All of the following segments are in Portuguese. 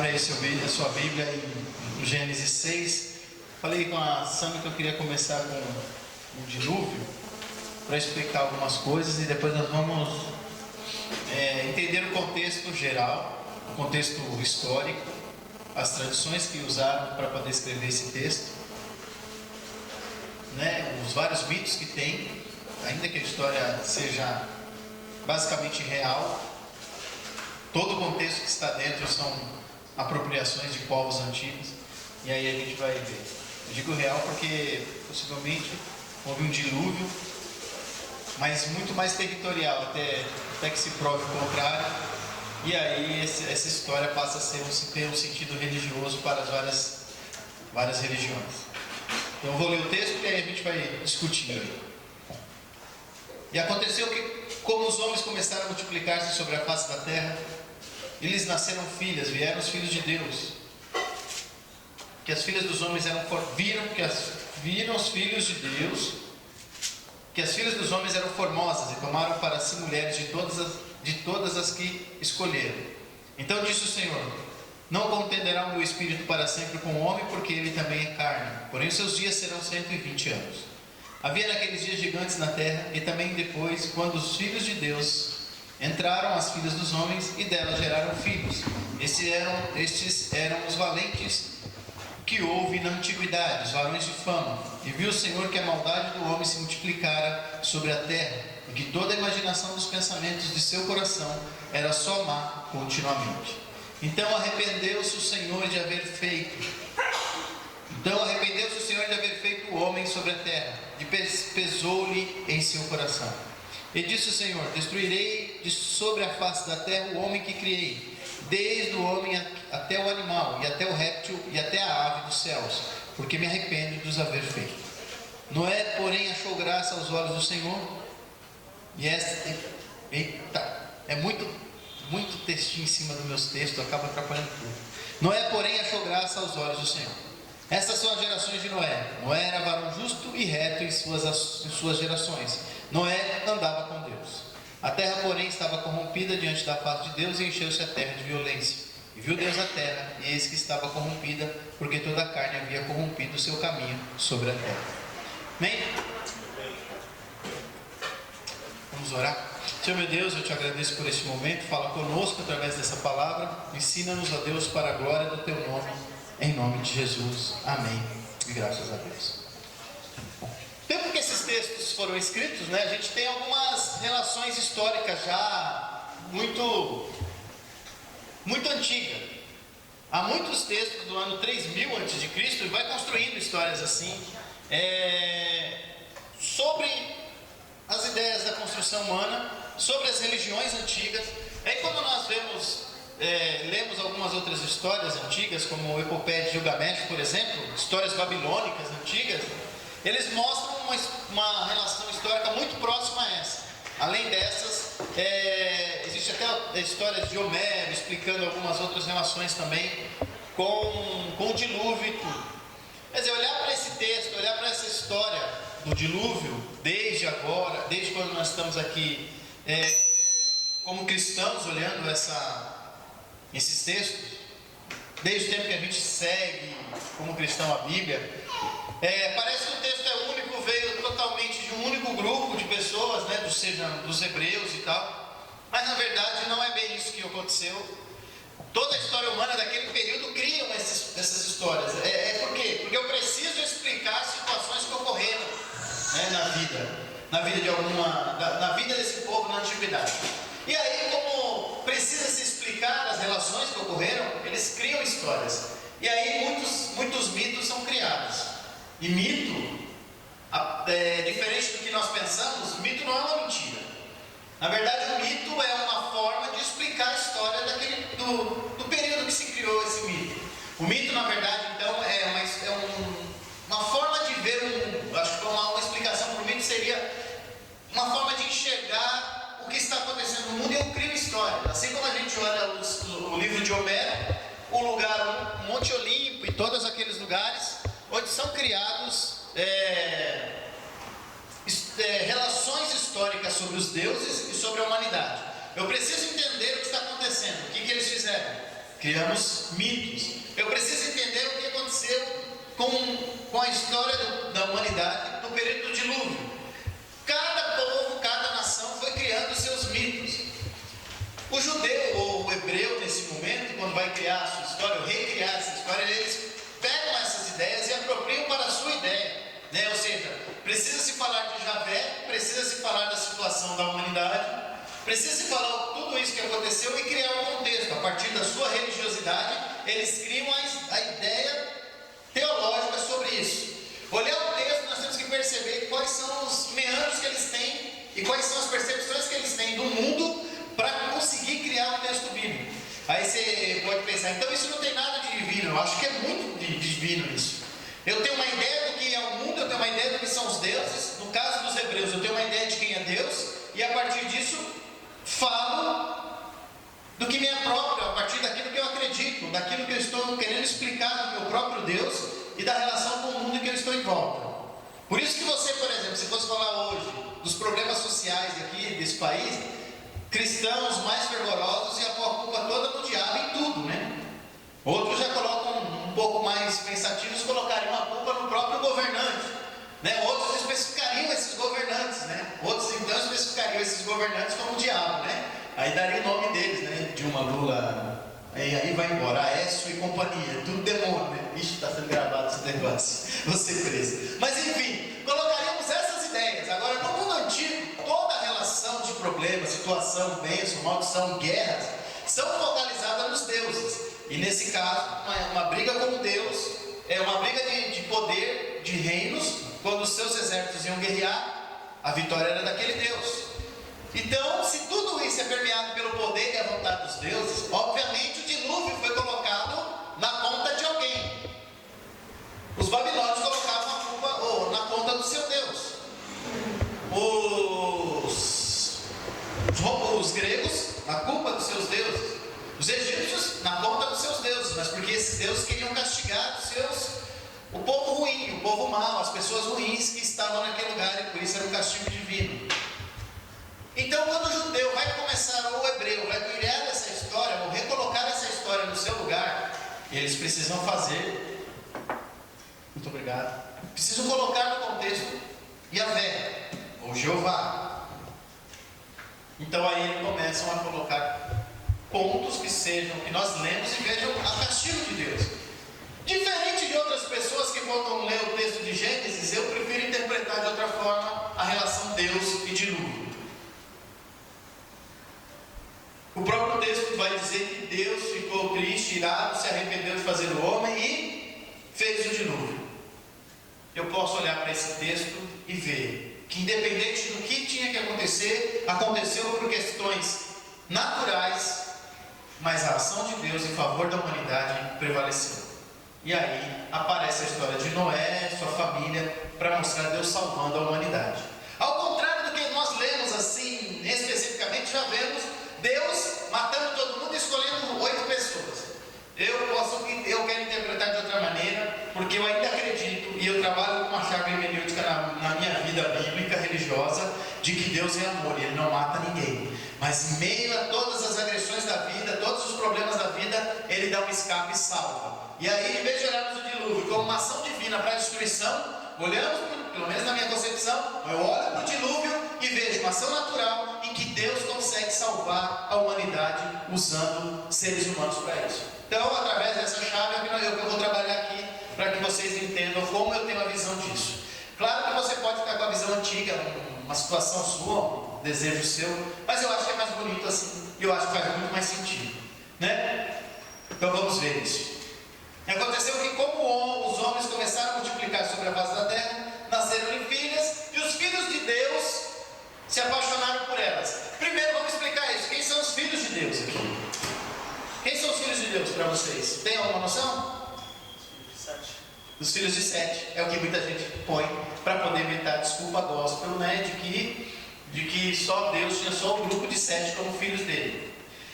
Abre aí a sua Bíblia em Gênesis 6. Falei com a Sandra que eu queria começar com o dilúvio, para explicar algumas coisas, e depois nós vamos entender o contexto geral, o contexto histórico, as tradições que usaram para poder escrever esse texto, os vários mitos que tem, ainda que a história seja basicamente real. Todo o contexto que está dentro são apropriações de povos antigos, e aí a gente vai ver. Eu digo real porque possivelmente houve um dilúvio, mas muito mais territorial, até que se prove o contrário, e aí essa história passa a ter um sentido religioso para as várias religiões. Então eu vou ler o texto e aí a gente vai discutindo. E aconteceu que, como os homens começaram a multiplicar-se sobre a face da terra, eles nasceram filhas, vieram os filhos de Deus. Que as filhas dos homens viram os filhos de Deus, que as filhas dos homens eram formosas, e tomaram para si mulheres de todas as que escolheram. Então disse o Senhor: não contenderá o meu espírito para sempre com o homem, porque ele também é carne, porém os seus dias serão 120 anos. Havia naqueles dias gigantes na terra, e também depois, quando os filhos de Deus entraram as filhas dos homens, e delas geraram filhos. Estes eram os valentes que houve na antiguidade, os varões de fama. E viu o Senhor que a maldade do homem se multiplicara sobre a terra, e que toda a imaginação dos pensamentos de seu coração era só má continuamente. Então arrependeu-se o Senhor de haver feito o homem sobre a terra, e pesou-lhe em seu coração. E disse o Senhor: destruirei de sobre a face da terra o homem que criei, desde o homem até o animal, e até o réptil, e até a ave dos céus, porque me arrependo de os haver feito. Noé, porém, achou graça aos olhos do Senhor. E é muito textinho em cima dos meus textos, acaba atrapalhando tudo. Noé, porém, achou graça aos olhos do Senhor. Estas são as gerações de Noé. Noé era varão justo e reto em suas gerações. Noé andava com Deus. A terra, porém, estava corrompida diante da face de Deus, e encheu-se a terra de violência. E viu Deus a terra, e eis que estava corrompida, porque toda a carne havia corrompido o seu caminho sobre a terra. Amém? Vamos orar? Senhor meu Deus, eu te agradeço por este momento. Fala conosco através dessa palavra. Ensina-nos, ó Deus, para a glória do teu nome, em nome de Jesus. Amém. E graças a Deus. Tempo que esses textos foram escritos, a gente tem algumas relações históricas já muito antigas. Há muitos textos do ano 3000 a.C. e vai construindo histórias assim, sobre as ideias da construção humana, sobre as religiões antigas. Aí quando nós lemos algumas outras histórias antigas, como o Epopeia de Gilgamesh, por exemplo, histórias babilônicas antigas, eles mostram uma relação histórica muito próxima a essa. Além dessas, existe até a história de Homero explicando algumas outras relações também com o dilúvio e tudo. Quer dizer, olhar para esse texto, olhar para essa história do dilúvio, desde quando nós estamos aqui como cristãos, olhando esses textos, desde o tempo que a gente segue como cristão a Bíblia, parece que o texto é único, veio totalmente de um único grupo de pessoas, seja dos hebreus e tal, mas na verdade não é bem isso que aconteceu. Toda a história humana daquele período criam essas histórias. Por quê? Porque eu preciso explicar situações que ocorreram na vida desse povo na antiguidade. E aí, como precisa se explicar as relações que ocorreram, eles criam histórias. E aí muitos mitos são criados. E mito, diferente do que nós pensamos, mito não é uma mentira. Na verdade, o mito é uma forma de explicar a história do período que se criou esse mito. O mito, na verdade, então, é uma forma de ver o mundo. Acho que uma explicação para o mito seria uma forma de enxergar o que está acontecendo no mundo, e eu crio história. Assim como a gente olha o livro de Homero, o lugar, o Monte Olimpo e todos aqueles lugares onde são criados relações históricas sobre os deuses e sobre a humanidade. Eu preciso entender o que está acontecendo, o que eles fizeram, criamos mitos. Eu preciso entender o que aconteceu com a história da humanidade no período do dilúvio. Cada povo, cada nação foi criando seus mitos. O judeu ou o hebreu, nesse momento, quando vai criar a sua história, ou recriar essa história, eles pegam essas ideias e apropriam para a sua ideia, né? Ou seja, precisa-se falar de Javé, precisa-se falar da situação da humanidade, precisa-se falar tudo isso que aconteceu e criar um contexto. A partir da sua religiosidade, eles criam a ideia teológica sobre isso. Olhar o texto, nós temos que perceber quais são os meandros que eles têm e quais são as percepções que eles têm do mundo para conseguir criar um texto bíblico. Aí você pode pensar, então isso não tem nada de divino. Eu acho que é muito divino isso. Eu tenho uma ideia do que é o mundo, eu tenho uma ideia do que são os deuses. No caso dos hebreus, eu tenho uma ideia de quem é Deus, e a partir disso falo do que me é próprio, a partir daquilo que eu acredito, daquilo que eu estou querendo explicar do meu próprio Deus e da relação com o mundo em que eu estou em volta. Por isso que você, por exemplo, se fosse falar hoje dos problemas sociais aqui desse país, cristãos mais fervorosos e a culpa toda no diabo em tudo, né? Outros já colocam um pouco mais pensativos, colocariam a culpa no próprio governante, né? Outros especificariam esses governantes, né? Outros então especificariam esses governantes como o diabo, né? Aí daria o nome deles, né? Dilma, Lula, aí vai embora, Aécio e companhia, tudo demônio, né? Ixi, está sendo gravado esse negócio, você preso. Mas enfim, colocaríamos essas ideias. Agora, no mundo antigo, toda a relação de problemas, situação, bênção, maldição, guerras, são focalizadas nos deuses. E nesse caso, uma briga com Deus, é uma briga de poder, de reinos. Quando os seus exércitos iam guerrear, a vitória era daquele Deus. Então, se tudo isso é permeado pelo poder e a vontade dos deuses, obviamente o dilúvio foi colocado na conta de alguém. Os babilônios colocavam a culpa na conta do seu Deus. Os gregos, na culpa dos seus deuses. Os egípcios, na conta dos seus deuses. Mas porque esses deuses queriam castigar o povo ruim, o povo mau, as pessoas ruins que estavam naquele lugar, e por isso era um castigo divino. Então, quando o judeu vai começar, ou o hebreu vai criar essa história, ou recolocar essa história no seu lugar, eles precisam fazer, muito obrigado, precisam colocar no contexto Yahvé, ou Jeová. Então aí eles começam a colocar pontos que nós lemos e vejam a castigo de Deus. Diferente de outras pessoas que quando ler o texto de Gênesis, eu prefiro interpretar de outra forma a relação Deus e dilúvio. O próprio texto vai dizer que Deus ficou triste, irado, se arrependeu de fazer o homem e fez o dilúvio. Eu posso olhar para esse texto e ver que independente do que tinha que acontecer, aconteceu por questões naturais, mas a ação de Deus em favor da humanidade prevaleceu. E aí aparece a história de Noé, sua família, para mostrar Deus salvando a humanidade. Ao contrário do que nós lemos assim, especificamente, já vemos Deus matando todo mundo e escolhendo 8 pessoas. Eu quero interpretar de outra maneira, porque eu ainda acredito, e eu trabalho com uma chave hermenêutica na minha vida bíblica, religiosa, de que Deus é amor, e Ele não mata ninguém. Mas em meio a todas as agressões da vida, todos os problemas da vida, Ele dá um escape e salva. E aí, em vez de olharmos o dilúvio como uma ação divina para a destruição, olhamos, pelo menos na minha concepção, eu olho para o dilúvio e vejo uma ação natural em que Deus consegue salvar a humanidade usando seres humanos para isso. Então, através dessa chave, eu vou trabalhar aqui para que vocês entendam como eu tenho a visão disso. Claro que você pode ficar com a visão antiga, uma situação sua, um desejo seu, mas eu acho que é mais bonito assim, e eu acho que faz muito mais sentido, né? Então vamos ver isso. Aconteceu que como os homens começaram a multiplicar sobre a face da terra, nasceram-lhe filhas, e os filhos de Deus se apaixonaram por elas. Primeiro vamos explicar isso. Quem são os filhos de Deus aqui? Quem são os filhos de Deus para vocês? Tem alguma noção? Os filhos de Sete. É o que muita gente põe para poder inventar desculpa gospel, né? De que só Deus tinha só o grupo de 7 como filhos dele.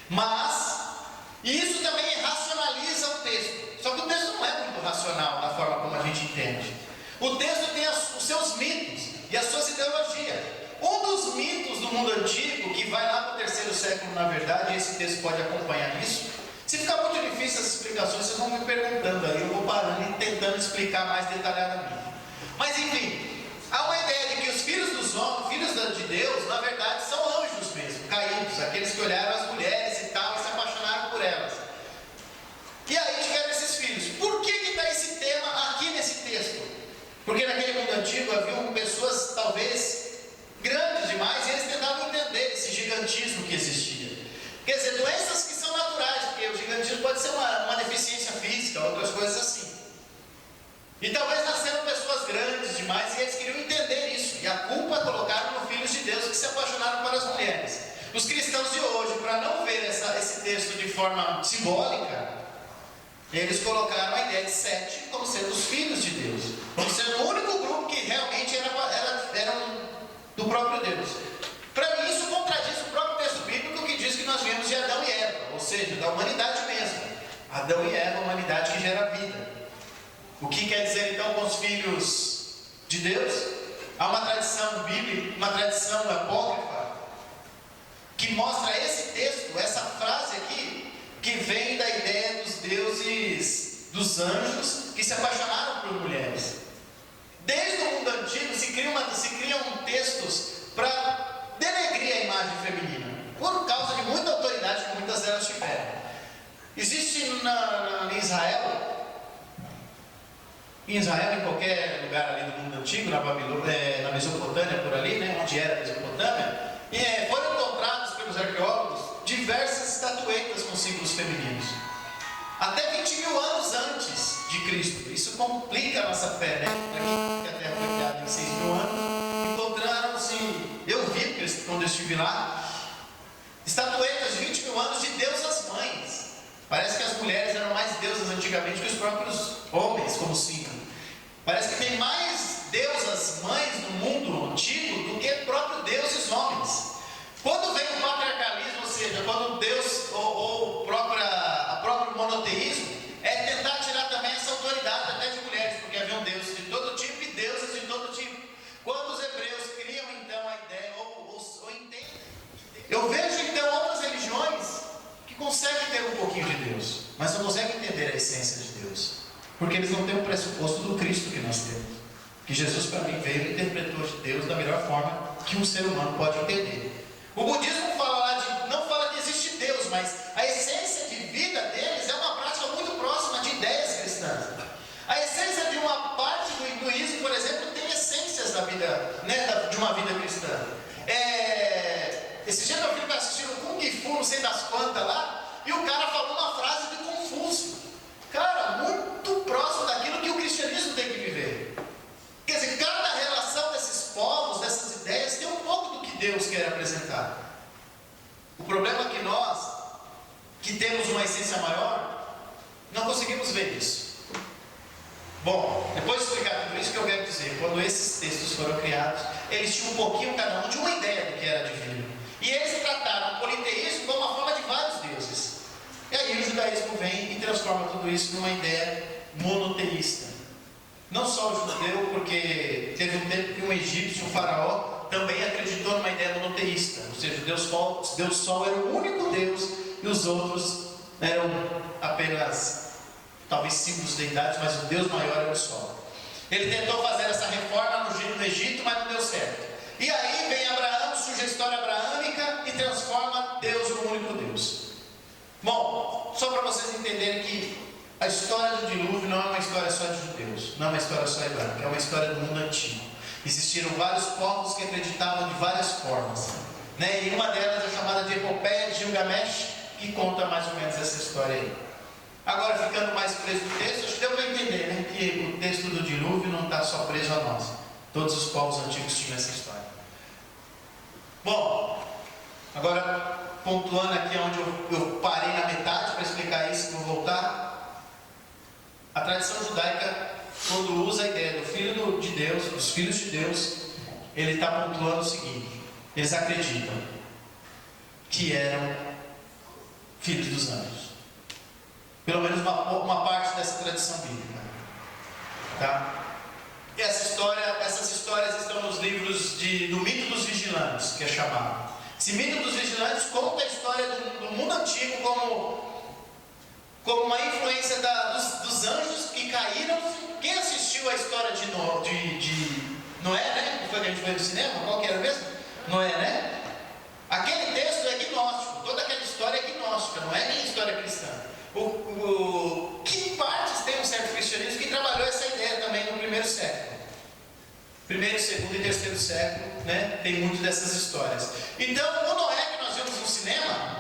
Mas isso também racionaliza o texto. Só que o texto não é muito racional da forma como a gente entende. O texto tem os seus mitos e as suas ideologias. Um dos mitos do mundo antigo, que vai lá para o 3º século, na verdade, esse texto pode acompanhar isso, Se ficar muito difícil as explicações, vocês vão me perguntando aí, eu vou parando e tentando explicar mais detalhadamente. Mas enfim, há uma ideia de que os filhos dos homens, filhos de Deus, na verdade são anjos mesmo, caídos, aqueles que olharam as mulheres e tal e se apaixonaram por elas. E aí tiveram esses filhos. Por que está esse tema aqui nesse texto? Porque naquele mundo antigo haviam pessoas talvez grandes demais e eles tentavam entender esse gigantismo que existia. Quer dizer, doenças que são naturais, porque o gigantismo pode ser uma deficiência física, outras coisas assim. E talvez nasceram pessoas grandes demais e eles queriam entender isso. E a culpa colocaram no filhos de Deus que se apaixonaram pelas mulheres. Os cristãos de hoje, para não ver esse texto de forma simbólica, eles colocaram a ideia de Sete como sendo os filhos de Deus, como sendo o único grupo que realmente eram do próprio Deus. Para mim isso contradiz o próprio texto bíblico que diz que nós viemos de Adão e Eva, ou seja, da humanidade mesmo. Adão e Eva, a humanidade que gera vida. O que quer dizer então com os filhos de Deus? Há uma tradição bíblica, uma tradição apócrifa, que mostra esse texto, essa frase aqui, que vem da ideia dos deuses, dos anjos, que se apaixonaram por mulheres. Desde o mundo antigo se criam textos para denegrir a imagem feminina, por causa de muita autoridade que muitas delas tiveram. Existe em Israel, em qualquer lugar ali do mundo antigo, na Mesopotâmia, por ali, né, onde era a Mesopotâmia, foram encontrados pelos arqueólogos diversas estatuetas com símbolos femininos. Até 20 mil anos antes de Cristo. Isso complica a nossa fé, né? Aqui, que a Terra foi criada em 6 mil anos, encontraram-se, eu vi quando eu estive lá, estatuetas de 20 mil anos de deusas mães. Parece que as mulheres eram mais deusas antigamente que os próprios homens, como símbolo. Parece que tem mais deusas mães no mundo antigo do que próprio deuses homens. Quando vem o patriarcalismo, ou seja, quando Deus ou o próprio monoteísmo, é tentar tirar também essa autoridade até de mulheres, porque haviam deuses de todo tipo e deuses de todo tipo. Quando os hebreus criam então a ideia, ou entendem, eu vejo então outras religiões que conseguem ter um pouquinho de Deus, mas não conseguem entender a essência de Deus, porque eles não têm o pressuposto do Cristo que nós temos, que Jesus para mim veio e interpretou de Deus da melhor forma que um ser humano pode entender. O budismo não fala que existe Deus, mas a essência de vida deles é uma prática muito próxima de ideias cristãs. A essência de uma parte do hinduísmo, por exemplo, tem essências da vida, né, de uma vida cristã. Esse dia meu filho está assistindo Kung Fu, não sei das quantas lá, e o cara falou uma frase de Confúcio. Cara, muito próximo daquilo que o cristianismo tem que viver. Quer dizer, cada relação desses povos, dessas ideias, tem um pouco do que Deus quer apresentar. O problema é que nós, que temos uma essência maior, não conseguimos ver isso. Bom, depois de explicar tudo isso, que eu quero dizer, quando esses textos foram criados, eles tinham um pouquinho cada um de uma ideia do que era divino. E eles trataram o politeísmo como uma forma de vários deuses. E aí o judaísmo vem e transforma tudo isso numa ideia monoteísta. Não só o judeu, porque teve um tempo que um egípcio, um faraó, também acreditou numa ideia monoteísta. Ou seja, Deus Sol era o único Deus e os outros eram apenas, talvez símbolos de deidades, mas o Deus maior era o Sol. Ele tentou fazer essa reforma no Egito, mas não deu certo. E aí vem Abraão, surge a história abraâmica e transforma Deus no único Deus. Bom, só para vocês entenderem que a história do dilúvio não é uma história só de judeus, não é uma história só hebraica, é uma história do mundo antigo. Existiram vários povos que acreditavam de várias formas, né? E uma delas é chamada de Epopeia de Gilgamesh, que conta mais ou menos essa história aí. Agora, ficando mais preso no texto, acho que deu para entender, né? Que o texto do dilúvio não está só preso a nós. Todos os povos antigos tinham essa história. Bom, agora pontuando aqui onde eu parei na metade para explicar isso, vou voltar. A tradição judaica, quando usa a ideia do filho de Deus, dos filhos de Deus, ele está pontuando o seguinte: eles acreditam que eram filhos dos anjos. Pelo menos uma parte dessa tradição bíblica. Tá? E essas histórias estão nos livros do mito dos vigilantes, que é chamado. Esse mito dos vigilantes conta a história do mundo antigo como como uma influência dos anjos que caíram. Quem assistiu a história de Noé, né? Foi que a gente foi no cinema? Qual que era mesmo? Noé, né? Aquele texto é gnóstico, toda aquela história é gnóstica, não é nem história cristã. Que em partes tem um certo cristianismo que trabalhou essa ideia também no primeiro século. Primeiro, segundo e terceiro século, né? Tem muito dessas histórias. Então, o Noé que nós vimos no cinema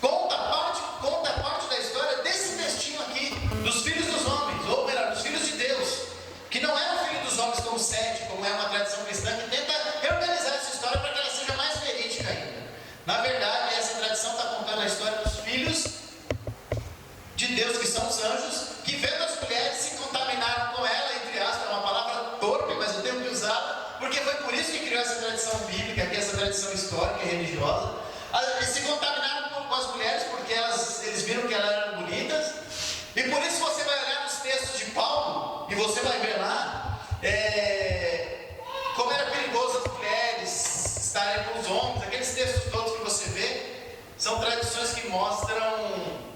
conta parte da história desse textinho aqui, dos filhos dos homens, ou melhor, dos filhos de Deus, que não é o filho dos homens como Sete, como é uma tradição cristã que tenta reorganizar essa história para que ela seja mais verídica ainda. Na verdade, essa tradição está contando a história dos filhos de Deus, que são os anjos, que vendo as mulheres se contaminaram com ela, entre aspas, é uma palavra torpe, mas eu tenho que usá-la, porque foi por isso que criou essa tradição bíblica, que essa tradição histórica e religiosa. Eles se contaminaram com as mulheres porque eles viram que elas eram bonitas, e por isso você vai olhar nos textos de Paulo, e você vai ver lá, como era perigoso as mulheres estarem com os homens. Aqueles textos todos que você vê, são tradições que mostram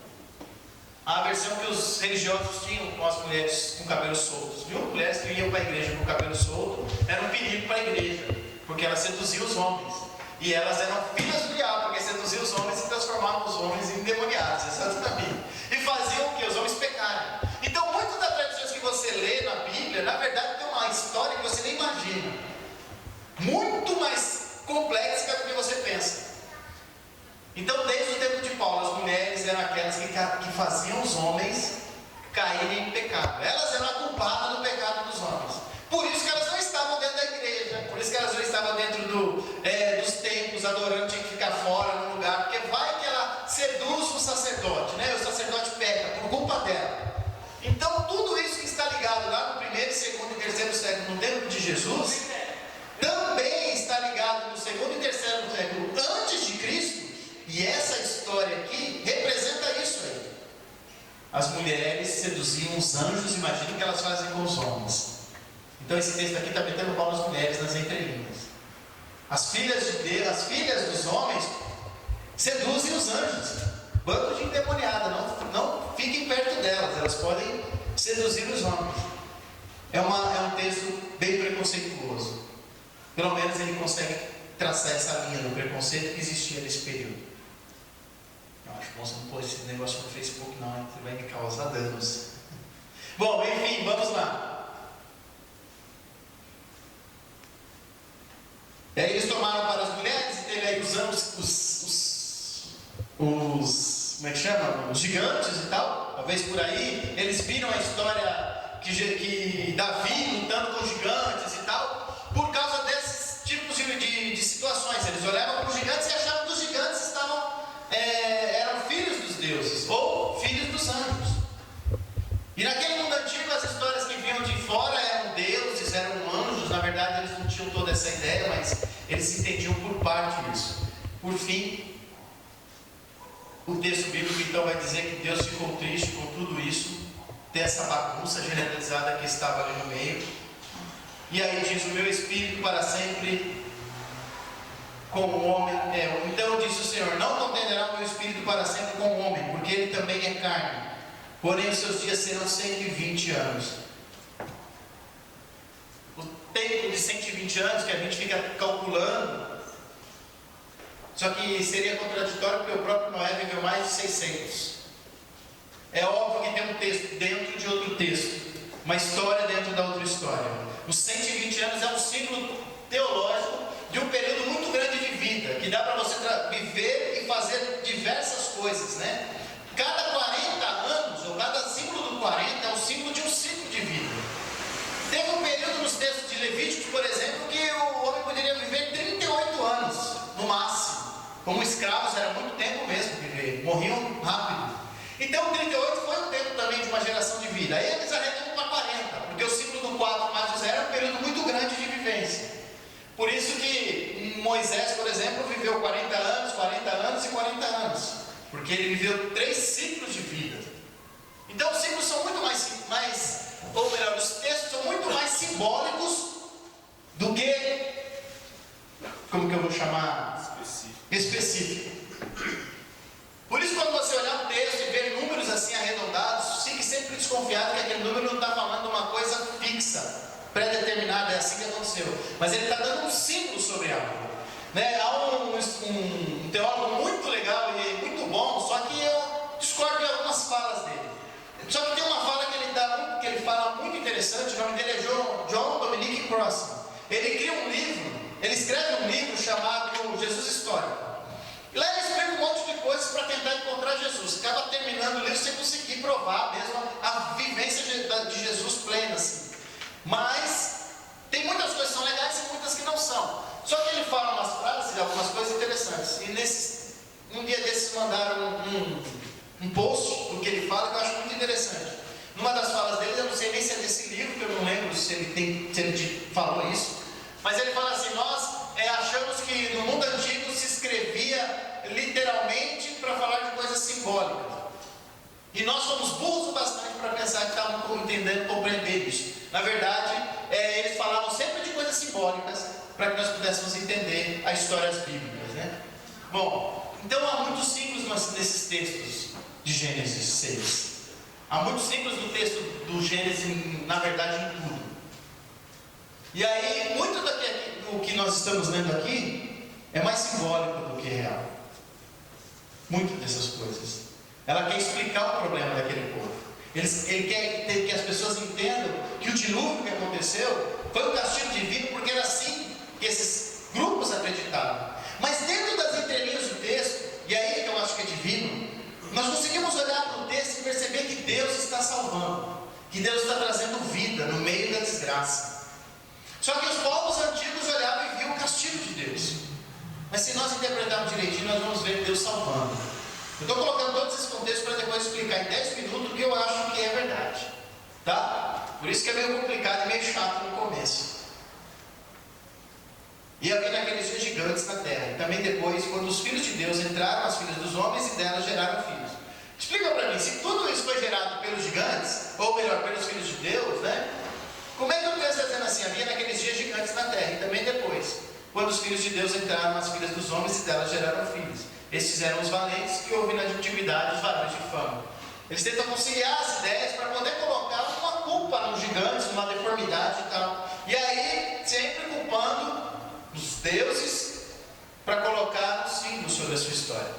a aversão que os religiosos tinham com as mulheres com cabelo soltos. Viu? Mulheres que iam para a igreja com cabelo solto era um perigo para a igreja, porque elas seduziam os homens. E elas eram filhas do diabo, porque seduziam os homens e transformavam os homens em endemoniados, exatamente. E faziam o que? Os homens pecarem. Então, muitas das tradições que você lê na Bíblia, na verdade, tem uma história que você nem imagina. Muito mais complexa do que você pensa. Então, desde o tempo de Paulo, as mulheres eram aquelas que faziam os homens caírem em pecado. Elas eram a culpada do pecado dos homens. Por isso que elas não estavam dentro da igreja, por isso que elas não estavam dentro dos templos, adorando, tinha que ficar fora no lugar, porque vai que ela seduz o sacerdote, né? O sacerdote peca por culpa dela. Então, tudo isso que está ligado lá no primeiro, segundo e terceiro século, no tempo de Jesus, também está ligado no segundo e terceiro século antes de Cristo. E essa história aqui representa isso aí. As mulheres seduziam os anjos, imagina o que elas fazem com os homens. Então esse texto aqui está metendo pau nas mulheres nas entrelinhas. As filhas de Deus, as filhas dos homens, seduzem os anjos. Bando de endemoniada, não fiquem perto delas, elas podem seduzir os homens. É um texto bem preconceituoso. Pelo menos ele consegue traçar essa linha do preconceito que existia nesse período. Eu acho bom você não pôr esse negócio no Facebook não, hein? Você vai me causar danos. Bom, enfim, vamos lá. E aí eles tomaram para as mulheres e teve aí os como é que chama? Os gigantes e tal. Talvez por aí eles viram a história que Davi lutando com gigantes e tal, por causa desses tipos de situações. Eles olhavam para os gigantes e achavam que os gigantes eram filhos dos deuses ou filhos dos anjos. E naquele mundo antigo as histórias que vinham de fora eram deuses, eram anjos. Na verdade eles não tinham toda essa ideia, mas eles entendiam por parte disso. Por fim, o texto bíblico então vai dizer que Deus ficou triste com tudo isso, dessa bagunça generalizada que estava ali no meio. E aí diz: o meu espírito para sempre com o homem é. Então disse o Senhor: não contenderá o meu espírito para sempre com o homem, porque ele também é carne, porém os seus dias serão 120 anos. O tempo de 120 anos que a gente fica calculando, só que seria contraditório, porque o próprio Noé viveu mais de 600. É óbvio que tem um texto dentro de outro texto, uma história dentro da outra história. Os 120 anos é um ciclo teológico de um período muito grande de vida, que dá para você viver e fazer diversas coisas, né? Cada 40 anos, ou cada ciclo do 40 é um ciclo de vida. Teve um período nos textos de Levíticos, por exemplo, que o homem poderia viver 38 anos, no máximo. Como escravos, era muito tempo mesmo viver, morriam rápido. Então 38 foi um tempo também de uma geração de vida. Aí eles arredondam para 40, porque o ciclo do 4 mais o 0 é um período muito grande de vivência. Por isso que Moisés, por exemplo, viveu 40 anos e 40 anos. Porque ele viveu 3 ciclos de vida. Então os ciclos são muito ou melhor, os textos são muito mais simbólicos do que, como que eu vou chamar? Específico. Por isso, quando você olhar um texto e ver números assim arredondados, desconfiado que aquele número não está falando uma coisa fixa, pré-determinada, é assim que aconteceu. Mas ele está dando um símbolo sobre algo. Né? Há um teólogo muito legal e muito bom, só que eu discordo de algumas falas dele. Só que tem uma fala que ele fala muito interessante, o nome dele é John Dominic Crossan. Ele cria um livro, ele escreve um livro chamado Jesus Histórico. E lá ele explica um monte de coisas para tentar encontrar Jesus. Acaba terminando o livro sem conseguir provar mesmo a vivência de Jesus plena, assim. Mas tem muitas coisas que são legais e muitas que não são. Só que ele fala umas frases e algumas coisas interessantes. E um dia desses mandaram um post do que ele fala que eu acho muito interessante. Numa das falas dele, eu não sei nem se é desse livro, que eu não lembro se ele falou isso. Mas ele fala assim: nós achamos que no mundo antigo se escrevia literalmente para falar de coisas simbólicas. E nós somos burros o bastante para pensar que estavam entendendo, compreender isso. Na verdade, eles falavam sempre de coisas simbólicas para que nós pudéssemos entender as histórias bíblicas, né? Bom, então há muitos símbolos nesses textos de Gênesis 6. Há muitos símbolos no texto do Gênesis, na verdade, em tudo. E aí, muito do que nós estamos lendo aqui é mais simbólico do que real. Muitas dessas coisas. Ela quer explicar o problema daquele povo. Ele quer que as pessoas entendam que o dilúvio que aconteceu foi um castigo divino, porque era assim que esses grupos acreditavam. Mas dentro das entrelinhas do texto, e aí que eu acho que é divino, nós conseguimos olhar para o texto e perceber que Deus está salvando, que Deus está trazendo vida no meio da desgraça. Só que os povos antigos olhavam e viam o castigo de Deus. Mas se nós interpretarmos direitinho, nós vamos ver Deus salvando. Eu estou colocando todos esses contextos para depois explicar em 10 minutos o que eu acho que é verdade. Tá? Por isso que é meio complicado e meio chato no começo. E havia naqueles dias gigantes na terra. E também depois, quando os filhos de Deus entraram, as filhas dos homens, e delas geraram filhos. Explica para mim, se tudo isso foi gerado pelos gigantes, ou melhor, pelos filhos de Deus, né? Como é que o texto está dizendo assim? Havia naqueles dias gigantes na terra. E também depois, quando os filhos de Deus entraram, as filhas dos homens, e delas geraram filhos. Esses fizeram os valentes que houve na antiguidade, os varões de fama. Eles tentam conciliar as ideias para poder colocar uma culpa nos gigantes, uma deformidade e tal. E aí, sempre culpando os deuses para colocar os símbolos sobre a sua história.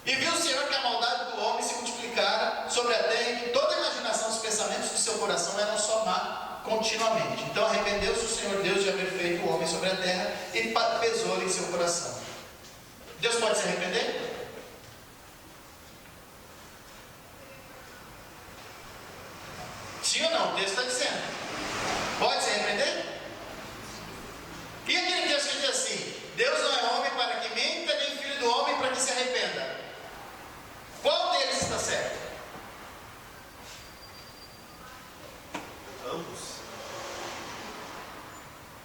E viu o Senhor que a maldade do homem se multiplicara sobre a terra e que toda a imaginação dos pensamentos do seu coração eram só má continuamente. Então arrependeu-se o Senhor Deus de haver feito o homem sobre a terra e pesou-lhe em seu coração. Deus pode se arrepender? Sim ou não? O texto está dizendo. Pode se arrepender? E aquele texto que diz assim: Deus não é homem para que minta, nem filho do homem para que se arrependa. Qual deles está certo? Ambos.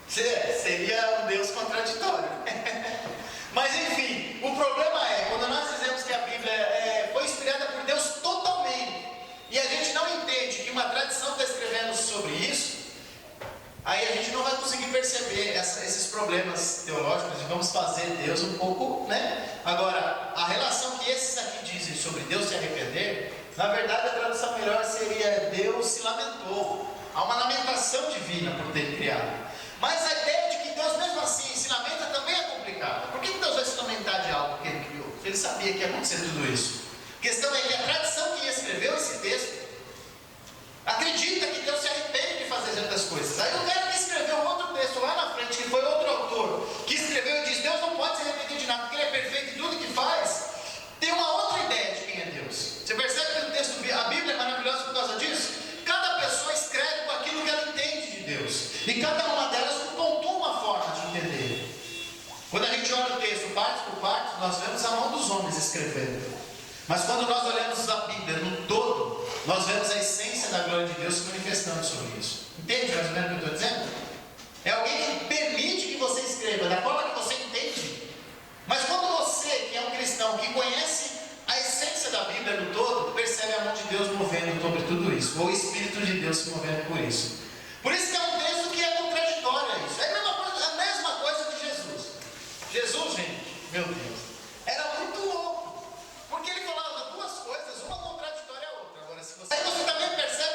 Seria um Deus contraditório. Mas enfim, o problema é, quando nós dizemos que a Bíblia foi inspirada por Deus totalmente, e a gente não entende que uma tradição está escrevendo sobre isso, aí a gente não vai conseguir perceber esses problemas teológicos e vamos fazer Deus um pouco, né? Agora, a relação que esses aqui dizem sobre Deus se arrepender, na verdade a tradução melhor seria Deus se lamentou. Há uma lamentação divina por ter criado. Mas a ideia de que Deus mesmo assim se lamenta também é complicada. Por que Deus vai se lamentar de algo que Ele criou? Ele sabia que ia acontecer tudo isso. A questão é que a tradição que escreveu esse texto acredita que Deus se arrepende de fazer certas coisas. Aí o cara que escreveu outro texto lá na frente, que foi outro autor, que escreveu e diz: Deus não pode se arrepender de nada, porque Ele é perfeito em tudo que faz, tem uma outra ideia de quem é Deus. Você percebe que o texto, a Bíblia é maravilhosa por causa disso? Cada pessoa escreve com aquilo que ela entende de Deus. E cada uma delas pontua uma forma de entender. Quando a gente olha o texto parte por parte, nós vemos a mão dos homens escrevendo. Mas quando nós olhamos a Bíblia no todo, nós vemos a essência da glória de Deus se manifestando sobre isso. Entende mais ou menos o que eu estou dizendo? É alguém que permite que você escreva da forma que você entende. Mas quando você, que é um cristão, que conhece a essência da Bíblia no todo, percebe a mão de Deus movendo sobre tudo isso, ou o Espírito de Deus se movendo por isso. Por isso que é um texto que é contraditório a isso. É a mesma coisa de Jesus. Jesus, gente, meu Deus, era muito louco, porque ele falava duas coisas, uma contraditória à outra. Agora, se você... Aí você também percebe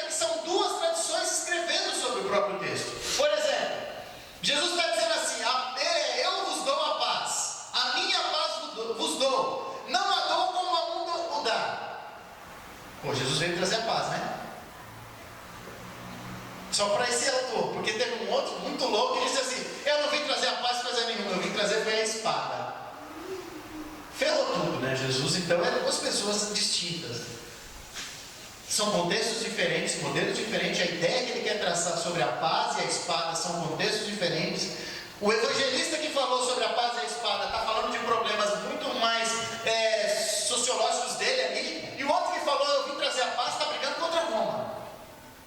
Só para esse autor, porque teve um outro muito louco que disse assim: eu não vim trazer a paz coisa nenhuma, eu vim trazer foi a espada. Ferrou tudo, né? Jesus então é duas pessoas distintas. São contextos diferentes, modelos diferentes, a ideia que ele quer traçar sobre a paz e a espada são contextos diferentes. O evangelista que falou sobre a paz e a espada está falando de problemas muito mais sociológicos dele ali, e o outro que falou eu vim trazer a paz está brigando contra Roma.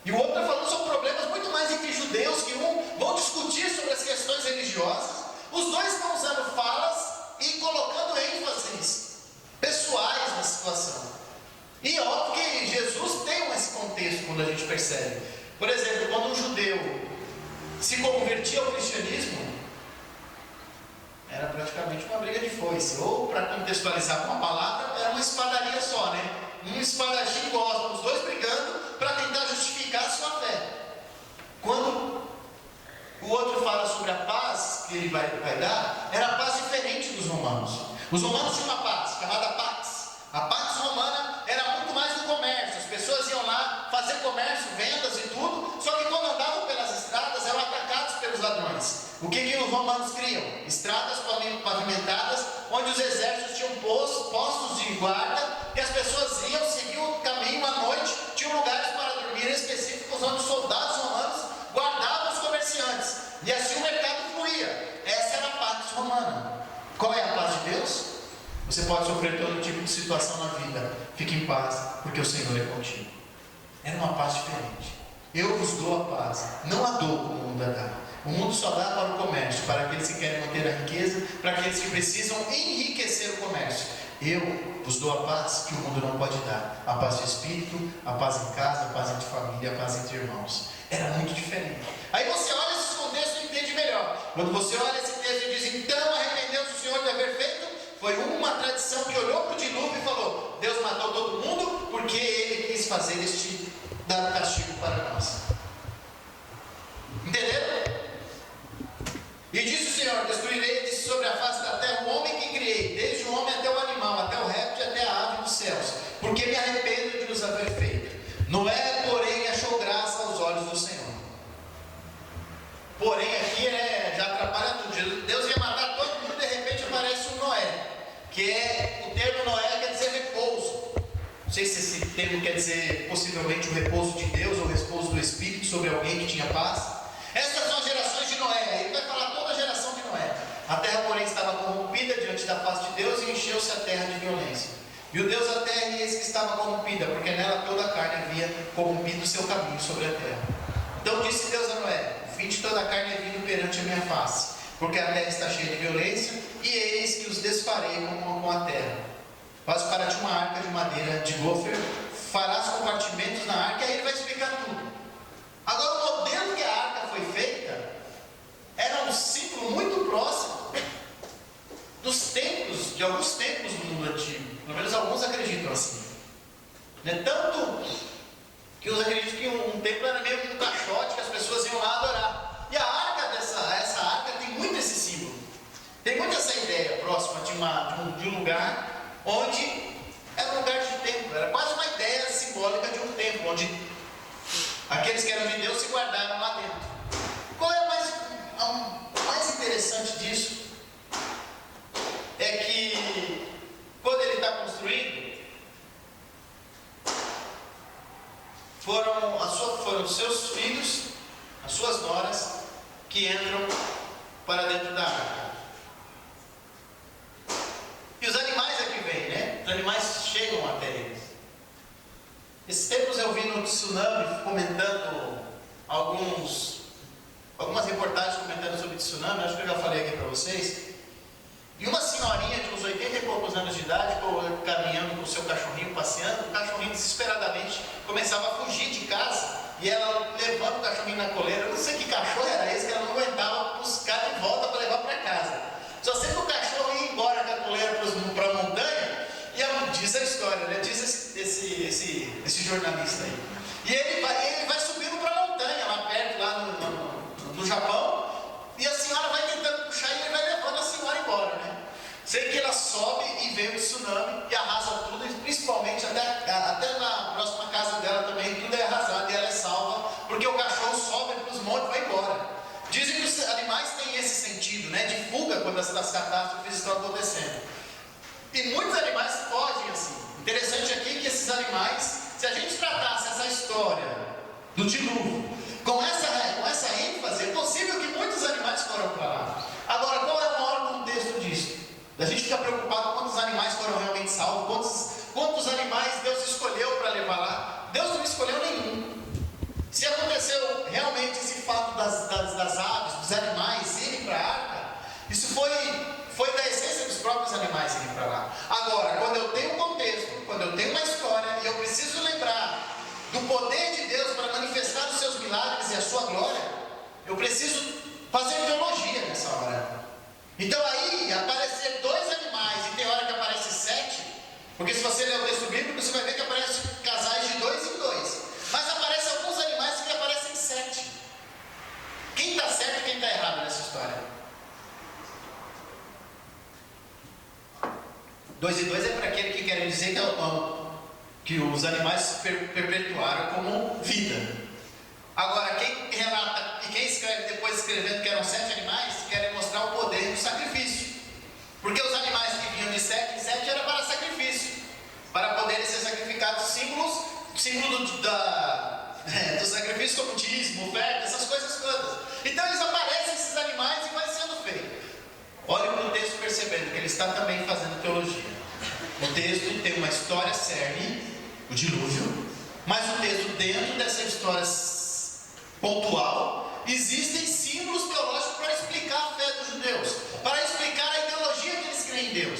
E o outro está falando sobre problemas muito mais entre judeus, que vão discutir sobre as questões religiosas. Os dois estão usando falas e colocando ênfases pessoais na situação. E é óbvio que Jesus tem esse contexto quando a gente percebe. Por exemplo, quando um judeu se convertia ao cristianismo, era praticamente uma briga de foice. Ou, para contextualizar com uma palavra, era uma espadaria só, né? Um espadachim gospel, os dois brigando para tentar justificar a sua fé. Quando o outro fala sobre a paz que ele vai dar, era a paz diferente dos romanos. Os romanos tinham uma paz chamada pax. A pax romana era muito mais do comércio. As pessoas iam lá fazer comércio, vendas e tudo, só que quando andavam pelas estradas eram atacados pelos ladrões. O que os romanos criam? Estradas pavimentadas, onde os exércitos tinham postos de guarda, e as pessoas iam, seguiam o caminho à noite, tinham lugares para dormir específicos, onde os soldados romanos guardavam os comerciantes, e assim o mercado fluía. Essa era a pax romana. Qual é a paz de Deus? Você pode sofrer todo tipo de situação na vida, fique em paz, porque o Senhor é contigo. Era uma paz diferente. Eu vos dou a paz, não a dou como o mundo a dá. O mundo só dá para o comércio, para aqueles que querem manter a riqueza, para aqueles que precisam enriquecer o comércio. Eu vos dou a paz que o mundo não pode dar. A paz de espírito, a paz em casa, a paz entre família, a paz entre irmãos. Era muito diferente. Aí você olha esses contextos e entende melhor. Quando você olha esse texto e diz, então arrependeu-se o Senhor de haver feito, foi uma tradição que olhou para o dilúvio e falou, Deus matou todo mundo porque Ele quis fazer dar castigo para nós. Entenderam? E disse o Senhor, destruirei sobre a face da terra o homem que criei, desde o homem até o animal, até o réptil e até a ave dos céus, porque me arrependo de os haver feito. Noé, porém, achou graça aos olhos do Senhor. Porém, aqui já atrapalha tudo. Deus ia matar todo mundo, de repente aparece um Noé, que o termo Noé quer dizer repouso. Não sei se esse termo quer dizer possivelmente o repouso de Deus ou o repouso do Espírito sobre alguém que tinha paz. Essas são as gerações de Noé. Ele vai falar toda a geração de Noé. A terra, porém, estava corrompida diante da face de Deus e encheu-se a terra de violência. E o Deus da terra, e eis que estava corrompida, porque nela toda a carne havia corrompido o seu caminho sobre a terra. Então disse Deus a Noé, o fim de toda a carne é vindo perante a minha face, porque a terra está cheia de violência, e eis que os desfarei com a terra. Faz para ti uma arca de madeira de gofer, farás compartimentos na arca, e aí ele vai explicar tudo. Agora, o modelo que a arca foi feita era um símbolo muito próximo de alguns templos do mundo antigo. Pelo menos alguns acreditam assim. Tanto que eu acredito que um templo era meio que um caixote que as pessoas iam lá adorar. E a arca essa arca tem muito esse símbolo. Tem muito essa ideia próxima de um lugar onde era um lugar de templo. Era quase uma ideia simbólica de um templo, onde aqueles que eram de Deus se guardaram lá dentro. Qual é o mais interessante disso? É que quando ele está construído, foram seus filhos, as suas noras, que entram para dentro da arca. E os animais é que vêm, né? Os animais chegam até eles. Esses tempos eu vi no tsunami comentando algumas reportagens comentando sobre tsunami, acho que eu já falei aqui para vocês. E uma senhorinha de uns 80 e poucos anos de idade, caminhando com o seu cachorrinho, passeando, o cachorrinho desesperadamente começava a fugir de casa, e ela levando o cachorrinho na coleira. Eu não sei que cachorro era esse que ela não aguentava buscar de volta para levar para casa. Só sei que o cachorro ia embora com a coleira para a montanha, e diz a história, né? Diz esse jornalista aí. E ele vai subindo para a montanha, lá perto, lá no Japão, e a senhora vai tentando puxar e ele vai levando a senhora embora, né? Sei que ela sobe e vem o tsunami e arrasa tudo, e principalmente até na próxima casa dela também, tudo é arrasado e ela é salva, porque o cachorro sobe das catástrofes estão acontecendo. E muitos animais fogem assim. Interessante aqui que esses animais, se a gente tratasse essa história do dilúvio com essa ênfase, é possível que muitos animais foram para lá. Agora, qual é o maior contexto disso? A gente fica preocupado quantos animais foram realmente salvos, quantos animais Deus escolheu para levar lá. Deus não escolheu nenhum. Se aconteceu realmente esse fato das aves, dos animais irem para a arca, isso foi da essência dos próprios animais irem para lá. Agora, quando eu tenho um contexto, quando eu tenho uma história e eu preciso lembrar do poder de Deus para manifestar os seus milagres e a sua glória, eu preciso fazer teologia nessa hora. Então aí, aparecer 2 animais e tem hora que aparece 7, porque se você ler o texto bíblico, você vai ver que aparece casais de 2 em 2. Mas aparecem alguns animais que aparecem 7. Quem está certo e quem está errado nessa história? 2 e 2 é para aquele que quer dizer que os animais se perpetuaram como vida. Agora, quem relata e quem escreve depois escrevendo que eram 7 animais, querem mostrar o poder do sacrifício. Porque os animais que vinham de 7 em 7 era para sacrifício, para poderem ser sacrificados, símbolo do sacrifício, como dízimo, oferta, essas coisas todas. Então eles aparecem, esses animais, e vai sendo feito. Olha para o texto percebendo que ele está também fazendo teologia. O texto tem uma história cerne, o dilúvio, mas o texto, dentro dessa história pontual, existem símbolos teológicos para explicar a fé dos judeus, para explicar a ideologia que eles creem em Deus.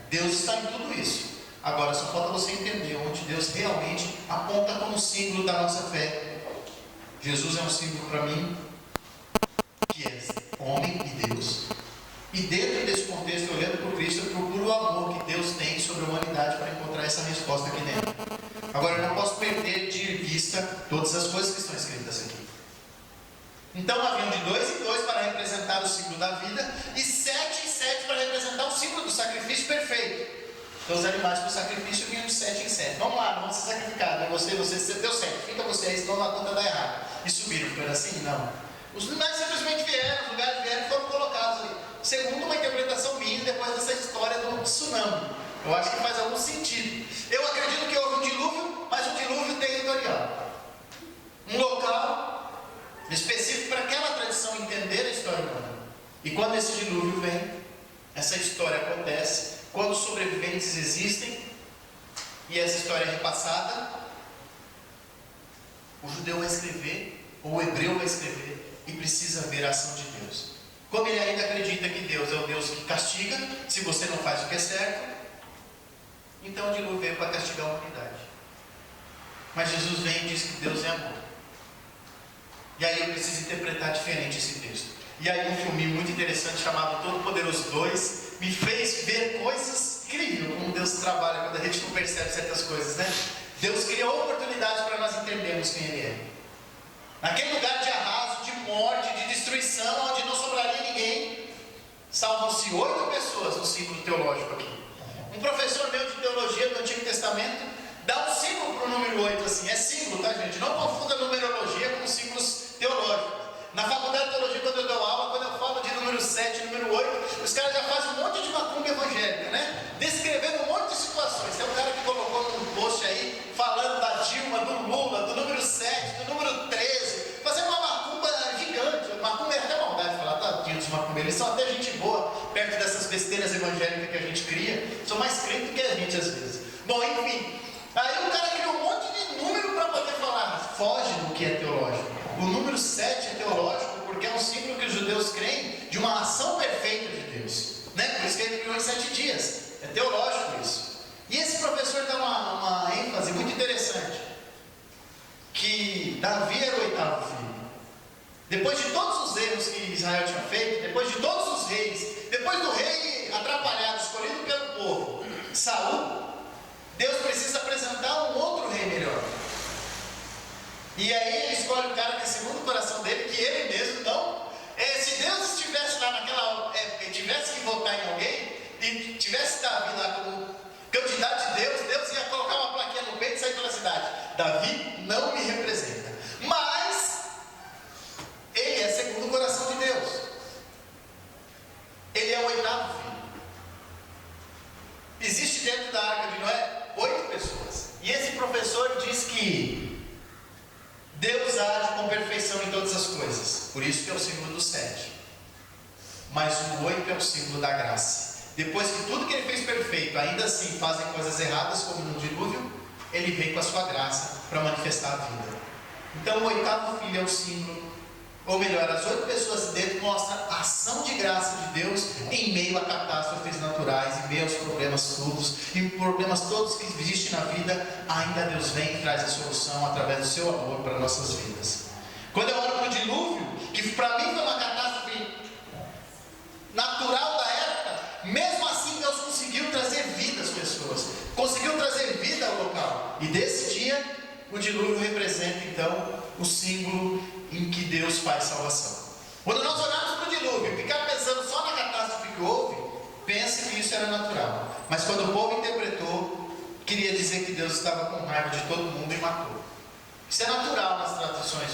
Deus está em tudo isso. Agora só falta você entender onde Deus realmente aponta como símbolo da nossa fé. Jesus é um símbolo para mim, que é homem e Deus. E dentro desse contexto, olhando para o Cristo, eu procuro o amor que Deus tem sobre a humanidade para encontrar essa resposta aqui dentro. Agora, eu não posso perder de vista todas as coisas que estão escritas aqui. Então, haviam de 2 em 2 para representar o símbolo da vida, e 7 em 7 para representar o símbolo do sacrifício perfeito. Então, os animais para o sacrifício vinham de 7 em 7. Vamos lá, vamos ser sacrificados. Você deu 7, fica você aí, senão a conta dá errado. E subiram, foi assim? Não. Os animais simplesmente vieram, os lugares vieram e foram colocados ali. Segundo uma interpretação minha, depois dessa história do tsunami. Eu acho que faz algum sentido. Eu acredito que houve um dilúvio, mas um dilúvio territorial. Um local específico para aquela tradição entender a história humana. E quando esse dilúvio vem, essa história acontece, quando os sobreviventes existem, e essa história é repassada, o judeu vai escrever, ou o hebreu vai escrever, e precisa ver a ação de Deus. Como ele ainda acredita que Deus é o Deus que castiga, se você não faz o que é certo, então o dilúvio veio para castigar a humanidade. Mas Jesus vem e diz que Deus é amor. E aí eu preciso interpretar diferente esse texto. E aí um filme muito interessante chamado Todo Poderoso 2 me fez ver coisas incríveis, como Deus trabalha quando a gente não percebe certas coisas, né? Deus cria oportunidades para nós entendermos quem Ele é. Naquele lugar de arraso, de morte, de destruição, onde não sobraria ninguém, salvam-se 8 pessoas no símbolo teológico aqui. Um professor meu de teologia do Antigo Testamento dá um símbolo para o número 8 assim. É símbolo, tá, gente? Não confunda numerologia com símbolos teológicos. Na faculdade de teologia, quando eu dou aula, quando eu falo de número 7, número 8, os caras já fazem um monte de macumba evangélica, né? Descrevendo um monte de situações. Tem um cara que colocou num post aí, falando da Dilma, do Lula, do número 7, do número 13, fazendo uma macumba gigante. Macumba é até maldade falar, tadinho dos macumbeiros, eles são até gente boa, perto dessas besteiras evangélicas que a gente cria, são mais crentes do que a gente às vezes. Bom, enfim, aí o cara criou um monte de número para poder falar, foge do que é teológico. O número 7 é teológico porque é um símbolo que os judeus creem de uma ação perfeita de Deus, né? Por isso que ele criou em 7 dias, é teológico isso. E esse professor dá uma ênfase muito interessante, que Davi era o 8º filho. Depois de todos os erros que Israel tinha feito, depois de todos os reis, depois do rei atrapalhado, escolhido pelo povo, Saul, Deus precisa apresentar um outro rei melhor. E aí ele escolhe o cara que é segundo o coração dele, que ele mesmo não. Se Deus estivesse lá naquela época e tivesse que votar em alguém, e tivesse Davi lá como candidato de Deus, Deus ia colocar uma plaquinha no peito e sair pela cidade. Davi não me representa. Mas ele é segundo o coração de Deus. Ele é o perfeição em todas as coisas. Por isso que é o símbolo do 7. Mas o 8 é o símbolo da graça. Depois que tudo que ele fez perfeito, ainda assim fazem coisas erradas, como no dilúvio, ele vem com a sua graça para manifestar a vida. Então o 8º filho é o símbolo, ou melhor, as 8 pessoas de dentro mostram a ação de graça de Deus em meio a catástrofes naturais, em meio aos problemas todos, em problemas todos que existem na vida. Ainda Deus vem e traz a solução através do seu amor para nossas vidas. Quando eu olho para o dilúvio, que para mim foi uma catástrofe natural da época, mesmo assim Deus conseguiu trazer vida às pessoas, conseguiu trazer vida ao local. E desse dia, o dilúvio representa então o símbolo em que Deus faz salvação. Quando nós olhamos para o dilúvio e ficar pensando só na catástrofe que houve, pense que isso era natural. Mas quando o povo interpretou, queria dizer que Deus estava com raiva de todo mundo e matou. Isso é natural nas tradições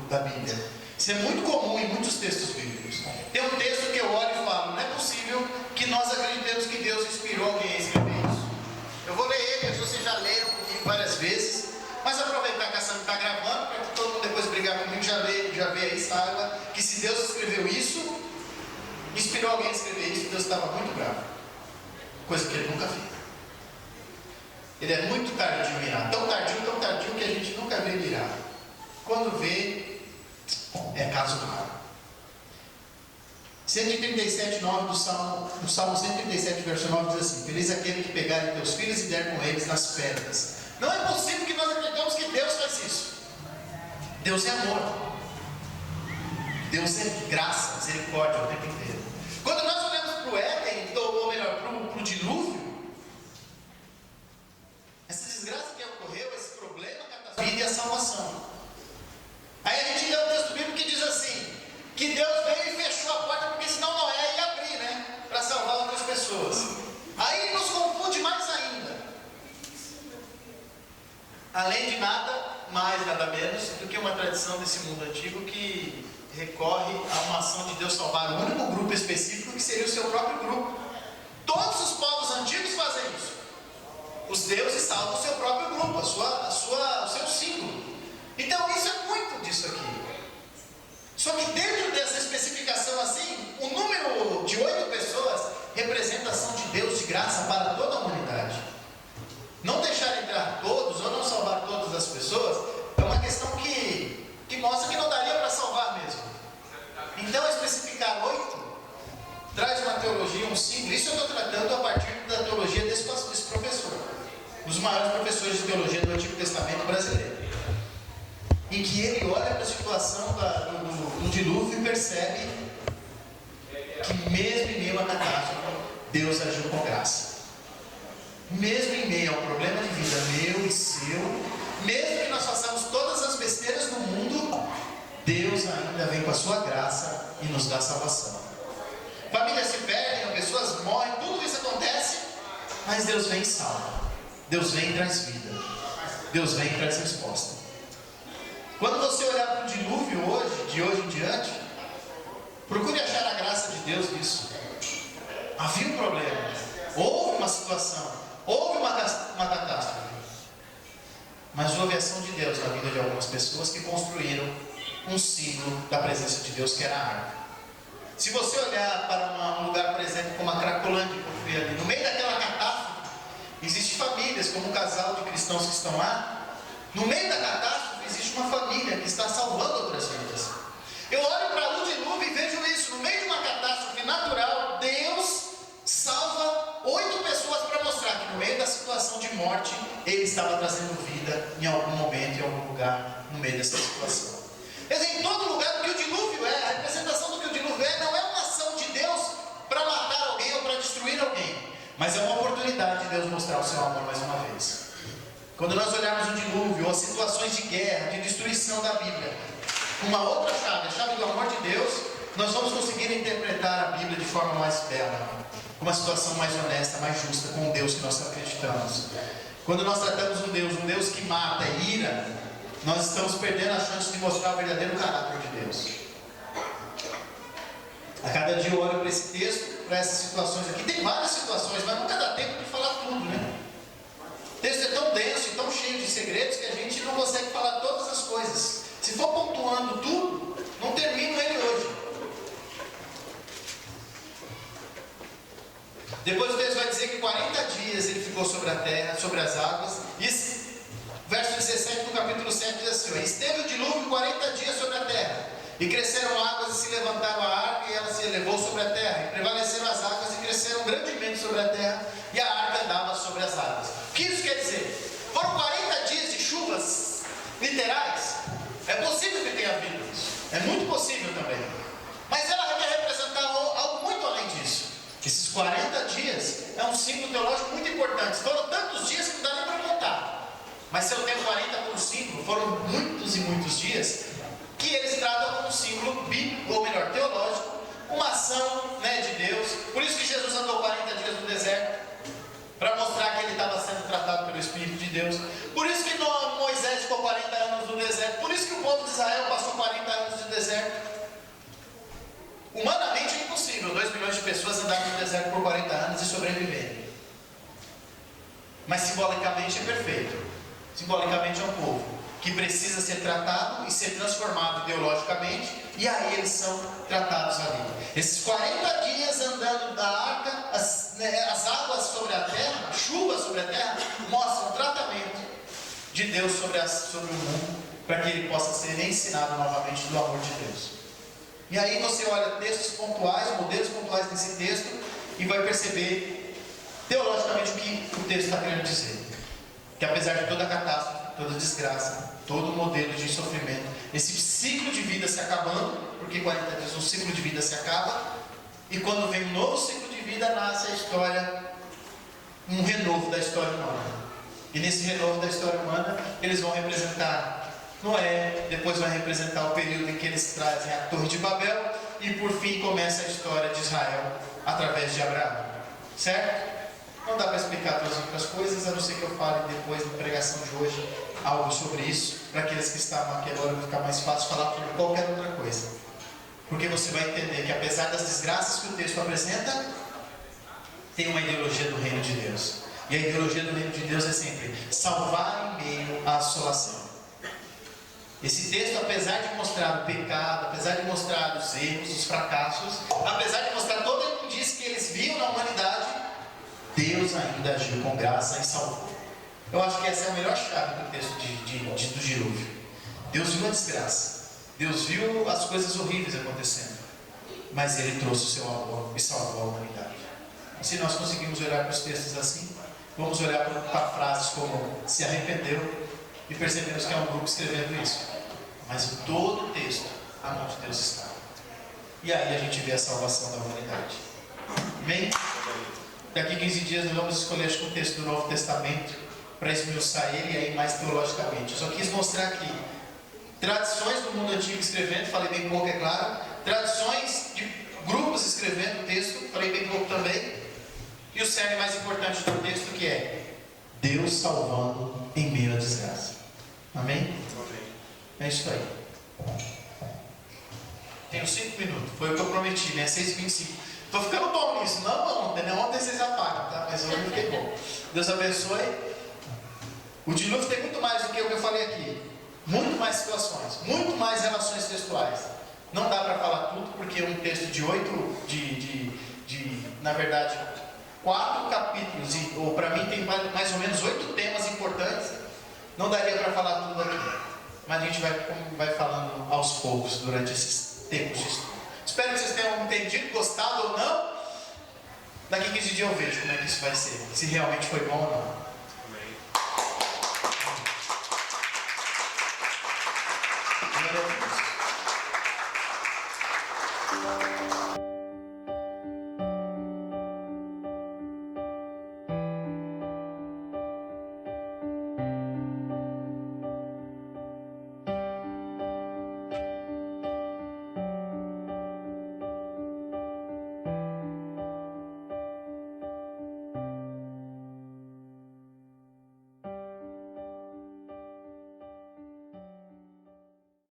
da Bíblia. Isso é muito comum em muitos textos bíblicos. Tem um texto que eu olho e falo, não é possível que nós acreditemos que Deus inspirou alguém a escrever isso. Eu vou ler ele, vocês já leram comigo várias vezes, mas aproveitar que a Sam está gravando, para que todo mundo depois brigar comigo, já vê aí, saiba que se Deus escreveu isso, inspirou alguém a escrever isso, Deus estava muito bravo. Coisa que ele nunca fez. Ele é muito tardio em irar, tão tardio que a gente nunca vê ele irar. Quando vê, é caso raro. 137,9 do Salmo 137, verso 9 diz assim: Feliz aquele que pegar teus filhos e der com eles nas pedras. Não é possível que nós acreditemos que Deus faz isso. Deus é amor. Deus é graça, misericórdia o tempo inteiro. Quando nós olhamos para o Éden, ou melhor, para o dilúvio, essa desgraça que ocorreu, esse problema, a vida e a salvação. Aí a gente lê um texto bíblico que diz assim, que Deus veio e fechou a porta, porque senão Noé ia abrir, né? Para salvar outras pessoas. Aí nos confunde mais ainda. Além de nada mais, nada menos do que uma tradição desse mundo antigo que recorre a uma ação de Deus salvar um único grupo específico, que seria o seu próprio grupo. Todos os povos antigos fazem isso. Os deuses salvam o seu próprio grupo, o seu símbolo. Então isso é muito disso aqui. Só que dentro dessa especificação assim, o número de 8 pessoas representa a ação de Deus de graça para toda a humanidade. Não deixar entrar todos ou não salvar todas as pessoas é uma questão que mostra que não daria para salvar mesmo. Então especificar 8 traz uma teologia, um símbolo. Isso eu estou tratando a partir da teologia desse professor, um dos maiores professores de teologia do Antigo Testamento brasileiro, em que ele olha para a situação do dilúvio e percebe que mesmo em meio à catástrofe, Deus agiu com graça. Mesmo em meio ao problema de vida meu e seu, mesmo que nós façamos todas as besteiras do mundo, Deus ainda vem com a sua graça e nos dá salvação. Famílias se perdem, pessoas morrem, tudo isso acontece, mas Deus vem e salva. Deus vem e traz vida. Deus vem e traz resposta. Quando você olhar para o dilúvio hoje, de hoje em diante, procure achar a graça de Deus nisso. Havia um problema, houve uma situação, houve uma catástrofe, mas houve a ação de Deus na vida de algumas pessoas que construíram um símbolo da presença de Deus, que era a arca. Se você olhar para um lugar, por exemplo, como a Cracolândia, que eu fui ali, no meio daquela catástrofe, existem famílias, como um casal de cristãos que estão lá. No meio da catástrofe existe uma família que está salvando outras vidas. Eu olho para o dilúvio e vejo isso. No meio de uma catástrofe natural, Deus salva 8 pessoas para mostrar que no meio da situação de morte, Ele estava trazendo vida em algum momento, em algum lugar, no meio dessa situação. Quer dizer, em todo lugar, o que o dilúvio é, a representação do que o dilúvio é, não é uma ação de Deus para matar alguém ou para destruir alguém, mas é uma oportunidade de Deus mostrar o seu amor mais uma vez. Quando nós olharmos o dilúvio, ou as situações de guerra, de destruição da Bíblia, uma outra chave, a chave do amor de Deus, nós vamos conseguir interpretar a Bíblia de forma mais bela, com uma situação mais honesta, mais justa, com o Deus que nós acreditamos. Quando nós tratamos um Deus que mata e ira, nós estamos perdendo a chance de mostrar o verdadeiro caráter de Deus. A cada dia eu olho para esse texto, para essas situações aqui. Tem várias situações, mas nunca dá tempo de falar tudo, né? O texto é tão denso e tão cheio de segredos que a gente não consegue falar todas as coisas. Se for pontuando sobre as águas. Verso 17 do capítulo 7 diz assim: esteve o dilúvio 40 dias sobre a terra, e cresceram águas e se levantaram a arca, e ela se elevou sobre a terra, e prevaleceram as águas e cresceram grandemente sobre a terra, e a arca andava sobre as águas. O que isso quer dizer? Foram 40 dias de chuvas literais. É possível que tenha havido isso, é muito possível também, mas ela quer representar algo muito além disso. Esses 40 dias é um símbolo teológico muito importante. Foram tantos dias que não dá nem para contar, mas se eu tenho 40 por símbolo, foram muitos e muitos dias que eles tratam como um símbolo bíblico, ou melhor, teológico, uma ação, de Deus. Por isso que Jesus andou 40 dias no deserto, para mostrar que ele estava sendo tratado pelo Espírito de Deus. Por isso que Moisés ficou 40 anos no deserto. Por isso que o povo de Israel passou 40 anos no deserto. Humanamente é impossível 2 milhões de pessoas andarem no deserto por 40 anos e sobreviverem. Mas simbolicamente é perfeito. Simbolicamente é um povo que precisa ser tratado e ser transformado ideologicamente, e aí eles são tratados ali. Esses 40 dias andando da arca, as águas sobre a terra, a chuva sobre a terra, mostram o tratamento de Deus sobre o mundo, para que ele possa ser ensinado novamente do amor de Deus. E aí você olha textos pontuais, modelos pontuais desse texto, e vai perceber teologicamente o que o texto está querendo dizer. Que apesar de toda a catástrofe, toda a desgraça, todo o modelo de sofrimento, esse ciclo de vida se acabando, porque 40 dias um ciclo de vida se acaba, e quando vem um novo ciclo de vida, nasce a história, um renovo da história humana. E nesse renovo da história humana, eles vão representar Noé, depois vai representar o período em que eles trazem a Torre de Babel, e por fim começa a história de Israel através de Abraão. Certo? Não dá para explicar todas as outras coisas, a não ser que eu fale depois na pregação de hoje algo sobre isso, para aqueles que estavam aqui agora vai ficar mais fácil falar sobre qualquer outra coisa. Porque você vai entender que apesar das desgraças que o texto apresenta, tem uma ideologia do reino de Deus. E a ideologia do reino de Deus é sempre salvar em meio à assolação. Esse texto, apesar de mostrar o pecado, apesar de mostrar os erros, os fracassos, apesar de mostrar toda a injustiça que eles viam na humanidade, Deus ainda agiu com graça e salvou. Eu acho que essa é a melhor chave do texto do dilúvio. Deus viu a desgraça, Deus viu as coisas horríveis acontecendo, mas Ele trouxe o seu amor e salvou a humanidade. E se nós conseguimos olhar para os textos assim, vamos olhar para frases como se arrependeu, e percebemos que é um grupo escrevendo isso, mas em todo o texto a mão de Deus está. E aí a gente vê a salvação da humanidade. Amém? Daqui 15 dias nós vamos escolher o texto do Novo Testamento para esmiuçar ele e aí mais teologicamente. Eu só quis mostrar aqui tradições do mundo antigo escrevendo, falei bem pouco, é claro, tradições de grupos escrevendo o texto, falei bem pouco também, e o cerne mais importante do texto, que é Deus salvando em meio à desgraça. Amém? É isso aí. Tenho 5 minutos, foi o que eu prometi, né? 6h25. Estou ficando bom nisso, não, ontem vocês apagam, tá? Mas hoje eu fiquei bom. Deus abençoe. O dilúvio tem muito mais do que o que eu falei aqui. Muito mais situações, muito mais relações textuais. Não dá para falar tudo, porque é um texto de 4 capítulos, ou para mim tem mais ou menos 8 temas importantes. Não daria para falar tudo aqui, mas a gente vai falando aos poucos durante esses tempos de estudo. Espero que vocês tenham entendido, gostado ou não. Daqui 15 dias eu vejo como é que isso vai ser, se realmente foi bom ou não.